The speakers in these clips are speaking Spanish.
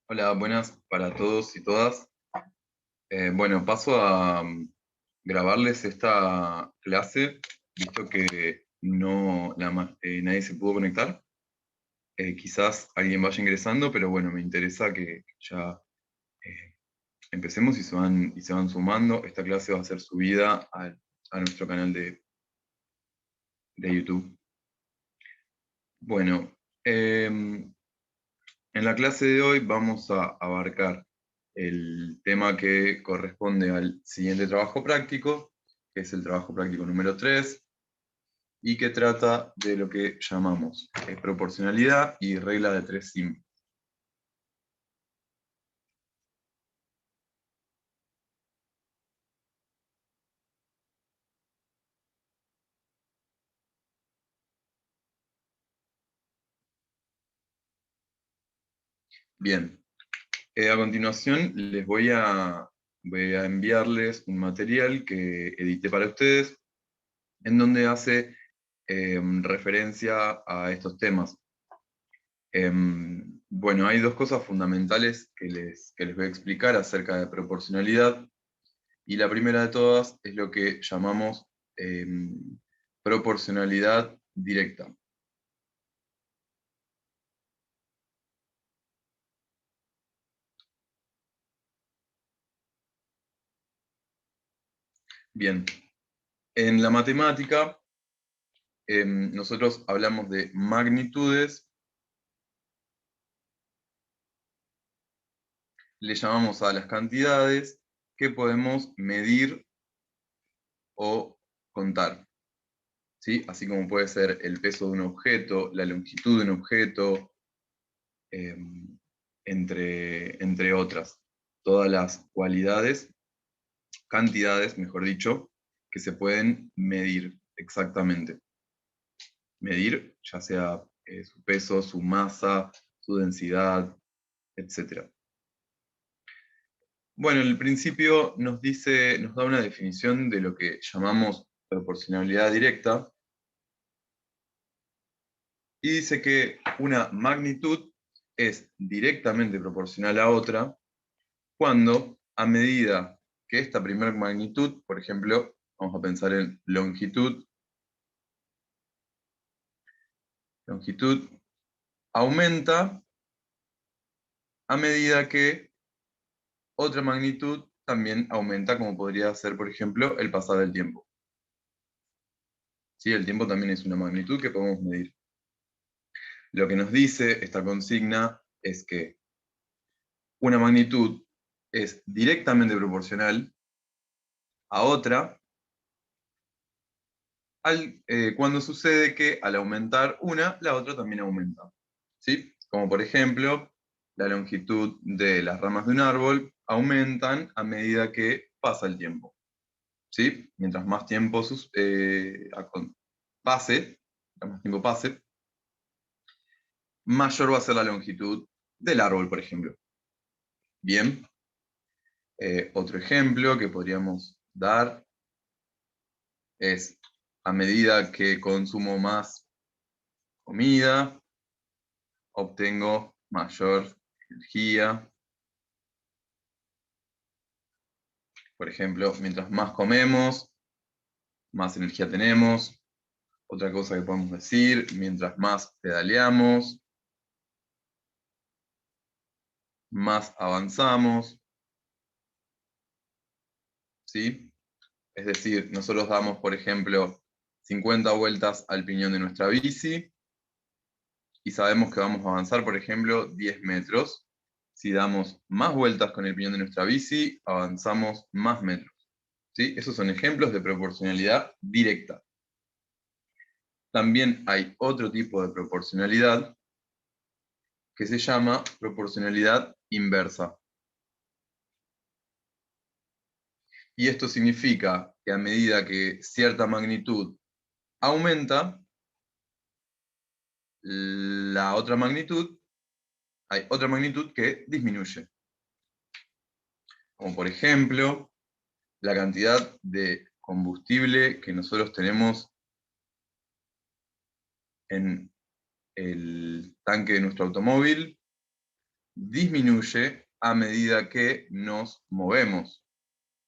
Hola, buenas para todos y todas. Bueno, paso a grabarles esta clase, visto que nadie se pudo conectar. Quizás alguien vaya ingresando, pero bueno, me interesa que ya eh, empecemos y se van sumando. Esta clase va a ser subida a nuestro canal de YouTube. Bueno, en la clase de hoy vamos a abarcar el tema que corresponde al siguiente trabajo práctico, que es el trabajo práctico número 3, y que trata de lo que llamamos proporcionalidad y regla de tres simples. Bien, a continuación voy a enviarles un material que edité para ustedes, en donde hace referencia a estos temas. Bueno, hay dos cosas fundamentales que les voy a explicar acerca de proporcionalidad, y la primera de todas es lo que llamamos proporcionalidad directa. Bien, en la matemática nosotros hablamos de magnitudes, le llamamos a las cantidades que podemos medir o contar, ¿sí? Así como puede ser el peso de un objeto, la longitud de un objeto, eh, entre otras. Todas las cualidades, cantidades, mejor dicho, que se pueden medir exactamente. Medir ya sea su peso, su masa, su densidad, etc. Bueno, el principio nos da una definición de lo que llamamos proporcionalidad directa, y dice que una magnitud es directamente proporcional a otra cuando, a medida que esta primera magnitud, por ejemplo, vamos a pensar en longitud aumenta a medida que otra magnitud también aumenta, como podría ser, por ejemplo, el pasar del tiempo. ¿Sí? El tiempo también es una magnitud que podemos medir. Lo que nos dice esta consigna es que una magnitud es directamente proporcional a otra cuando sucede que al aumentar una, la otra también aumenta. ¿Sí? Como por ejemplo, la longitud de las ramas de un árbol aumentan a medida que pasa el tiempo. ¿Sí? Mientras más tiempo pase, mientras más tiempo pase, mayor va a ser la longitud del árbol, por ejemplo. Bien, otro ejemplo que podríamos dar es, a medida que consumo más comida, obtengo mayor energía. Por ejemplo, mientras más comemos, más energía tenemos. Otra cosa que podemos decir, mientras más pedaleamos, más avanzamos. ¿Sí? Es decir, nosotros damos, por ejemplo, 50 vueltas al piñón de nuestra bici y sabemos que vamos a avanzar, por ejemplo, 10 metros. Si damos más vueltas con el piñón de nuestra bici, avanzamos más metros. ¿Sí? Esos son ejemplos de proporcionalidad directa. También hay otro tipo de proporcionalidad que se llama proporcionalidad inversa. Y esto significa que a medida que cierta magnitud aumenta, hay otra magnitud que disminuye. Como por ejemplo, la cantidad de combustible que nosotros tenemos en el tanque de nuestro automóvil disminuye a medida que nos movemos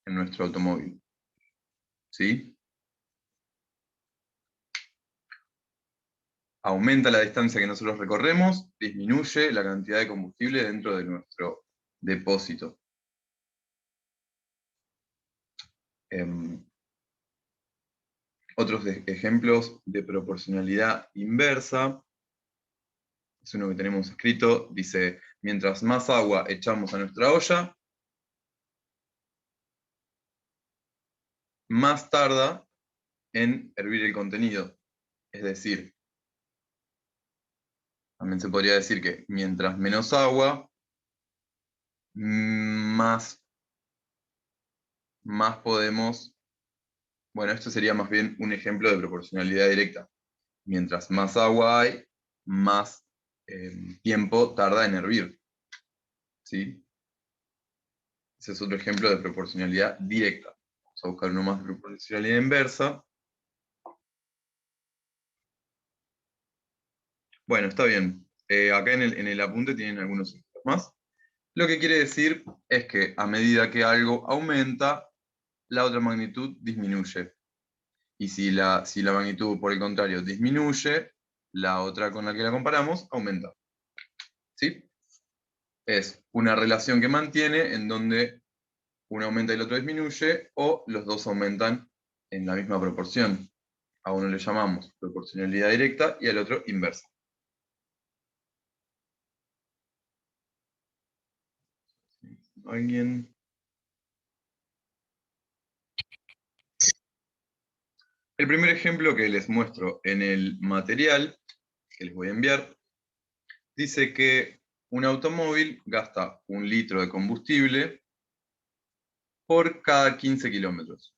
en nuestro automóvil. ¿Sí? Aumenta la distancia que nosotros recorremos, disminuye la cantidad de combustible dentro de nuestro depósito. Otros ejemplos de proporcionalidad inversa, es uno que tenemos escrito, dice, mientras más agua echamos a nuestra olla, más tarda en hervir el contenido. Es decir, también se podría decir que mientras menos agua, más podemos... Bueno, esto sería más bien un ejemplo de proporcionalidad directa. Mientras más agua hay, más tiempo tarda en hervir. ¿Sí? Ese es otro ejemplo de proporcionalidad directa. Vamos a buscar uno más de proporcionalidad inversa. Bueno, está bien. Acá en el apunte tienen algunos ejemplos más. Lo que quiere decir es que a medida que algo aumenta, la otra magnitud disminuye. Y si la magnitud, por el contrario, disminuye, la otra con la que la comparamos aumenta. ¿Sí? Es una relación que mantiene en donde uno aumenta y el otro disminuye, o los dos aumentan en la misma proporción. A uno le llamamos proporcionalidad directa y al otro inversa. ¿Alguien? El primer ejemplo que les muestro en el material que les voy a enviar, dice que un automóvil gasta 1 litro de combustible por cada 15 kilómetros.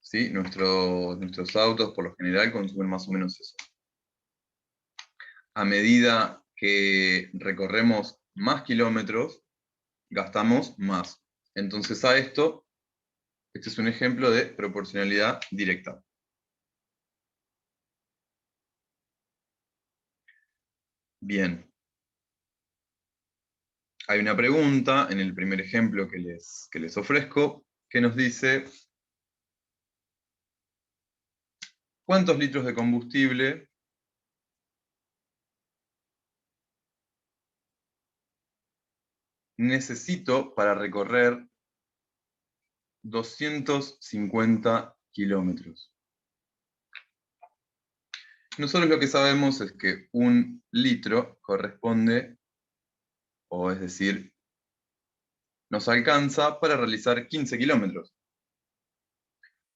¿Sí? Nuestros autos por lo general consumen más o menos eso. A medida que recorremos más kilómetros, gastamos más. Entonces a esto, este es un ejemplo de proporcionalidad directa. Bien. Hay una pregunta en el primer ejemplo que les ofrezco, que nos dice, ¿cuántos litros de combustible necesito para recorrer 250 kilómetros? Nosotros lo que sabemos es que 1 litro corresponde, o es decir, nos alcanza para realizar 15 kilómetros.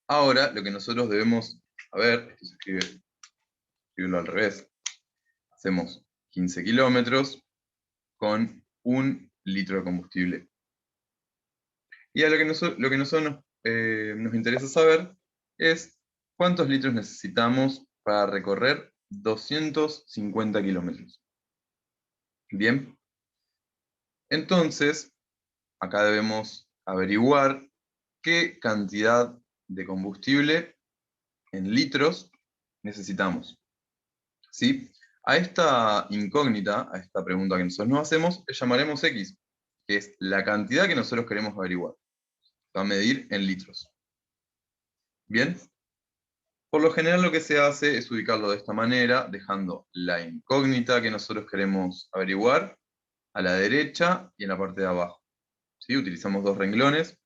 Ahora, lo que nosotros debemos saber, esto se escribirlo al revés, hacemos 15 kilómetros con 1 litro de combustible. Y a lo que nosotros nos interesa saber es cuántos litros necesitamos para recorrer 250 kilómetros. Bien. Entonces, acá debemos averiguar qué cantidad de combustible en litros necesitamos. ¿Sí? A esta incógnita, a esta pregunta que nosotros nos hacemos, le llamaremos X, que es la cantidad que nosotros queremos averiguar. Va a medir en litros. ¿Bien? Por lo general lo que se hace es ubicarlo de esta manera, dejando la incógnita que nosotros queremos averiguar a la derecha y en la parte de abajo. ¿Sí? Utilizamos 2 renglones.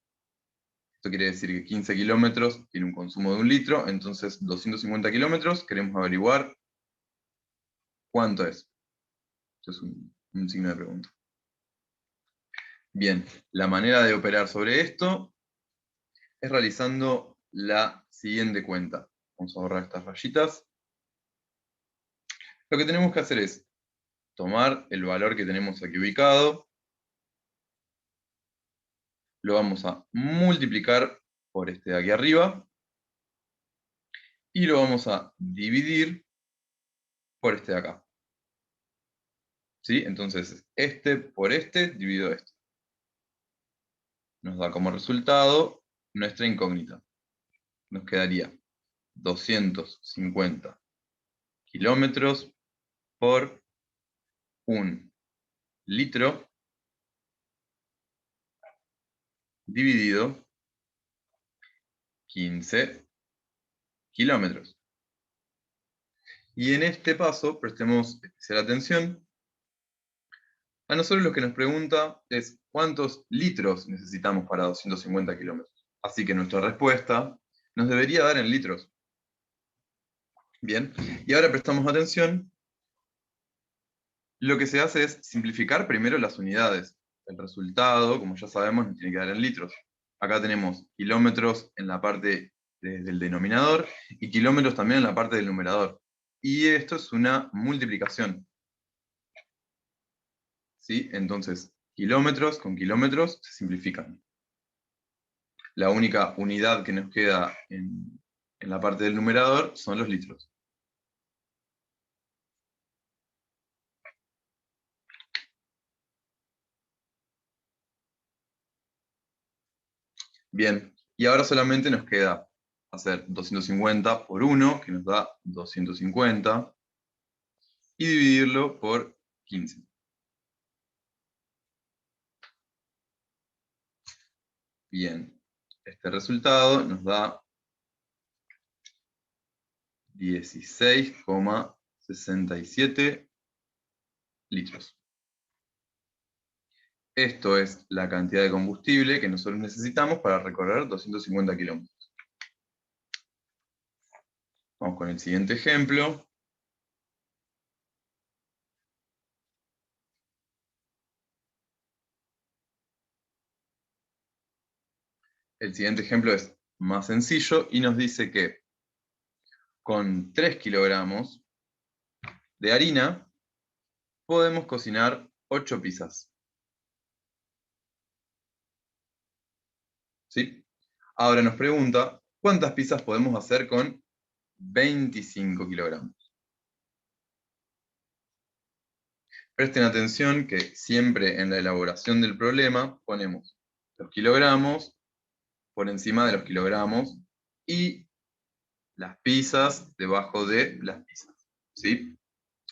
Esto quiere decir que 15 kilómetros tiene un consumo de 1 litro, entonces 250 kilómetros queremos averiguar cuánto es. Esto es un signo de pregunta. Bien, la manera de operar sobre esto es realizando la siguiente cuenta. Vamos a borrar estas rayitas. Lo que tenemos que hacer es tomar el valor que tenemos aquí ubicado, lo vamos a multiplicar por este de aquí arriba, y lo vamos a dividir por este de acá. ¿Sí? Entonces, este por este dividido esto. Nos da como resultado nuestra incógnita. Nos quedaría 250 kilómetros por 1 litro dividido 15 kilómetros. Y en este paso, prestemos especial atención. A nosotros lo que nos pregunta es cuántos litros necesitamos para 250 kilómetros. Así que nuestra respuesta nos debería dar en litros. Bien, y ahora prestamos atención. Lo que se hace es simplificar primero las unidades. El resultado, como ya sabemos, nos tiene que dar en litros. Acá tenemos kilómetros en la parte del denominador y kilómetros también en la parte del numerador. Y esto es una multiplicación. ¿Sí? Entonces, kilómetros con kilómetros se simplifican. La única unidad que nos queda en la parte del numerador son los litros. Bien, y ahora solamente nos queda hacer 250 por 1, que nos da 250, y dividirlo por 15. Bien, este resultado nos da 16,67 litros. Esto es la cantidad de combustible que nosotros necesitamos para recorrer 250 kilómetros. Vamos con el siguiente ejemplo. El siguiente ejemplo es más sencillo y nos dice que con 3 kilogramos de harina podemos cocinar 8 pizzas. ¿Sí? Ahora nos pregunta, ¿cuántas pizzas podemos hacer con 25 kilogramos? Presten atención que siempre en la elaboración del problema ponemos los kilogramos por encima de los kilogramos y las pizzas debajo de las pizzas. ¿Sí?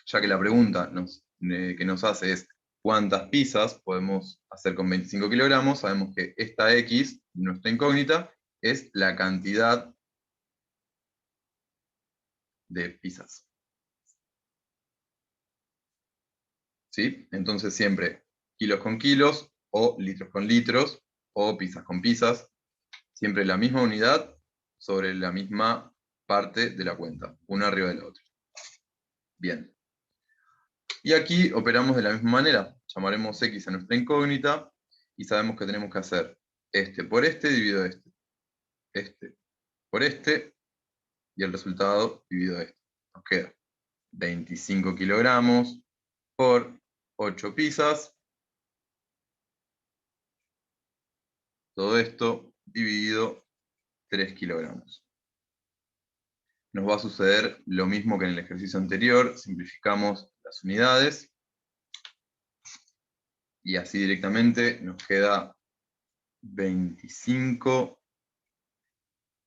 Ya que la pregunta que nos hace es ¿cuántas pizzas podemos hacer con 25 kilogramos? Sabemos que esta X, nuestra incógnita, es la cantidad de pizzas. ¿Sí? Entonces siempre kilos con kilos, o litros con litros, o pizzas con pizzas. Siempre la misma unidad sobre la misma parte de la cuenta, una arriba de la otra. Bien. Y aquí operamos de la misma manera. Llamaremos X a nuestra incógnita y sabemos que tenemos que hacer este por este dividido este. Este por este y el resultado dividido este. Nos queda 25 kilogramos por 8 pizzas. Todo esto dividido 3 kilogramos. Nos va a suceder lo mismo que en el ejercicio anterior. Simplificamos las unidades. Y así directamente nos queda 25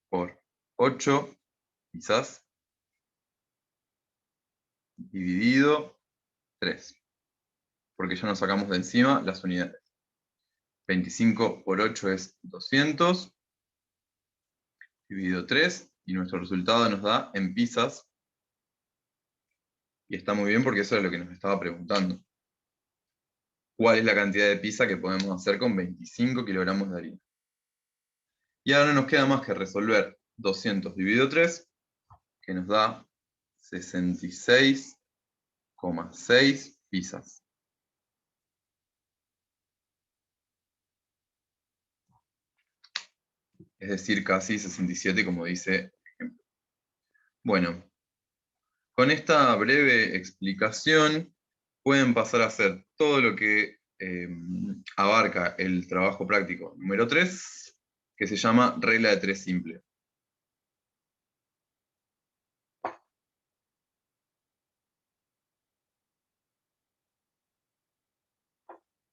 por 8, quizás, dividido 3. Porque ya nos sacamos de encima las unidades. 25 por 8 es 200, dividido 3, y nuestro resultado nos da en pizzas. Y está muy bien porque eso es lo que nos estaba preguntando. ¿Cuál es la cantidad de pizza que podemos hacer con 25 kilogramos de harina? Y ahora no nos queda más que resolver 200 dividido 3, que nos da 66,6 pizzas. Es decir, casi 67, como dice el ejemplo. Bueno, con esta breve explicación pueden pasar a hacer todo lo que abarca el trabajo práctico número 3, que se llama regla de 3 simple.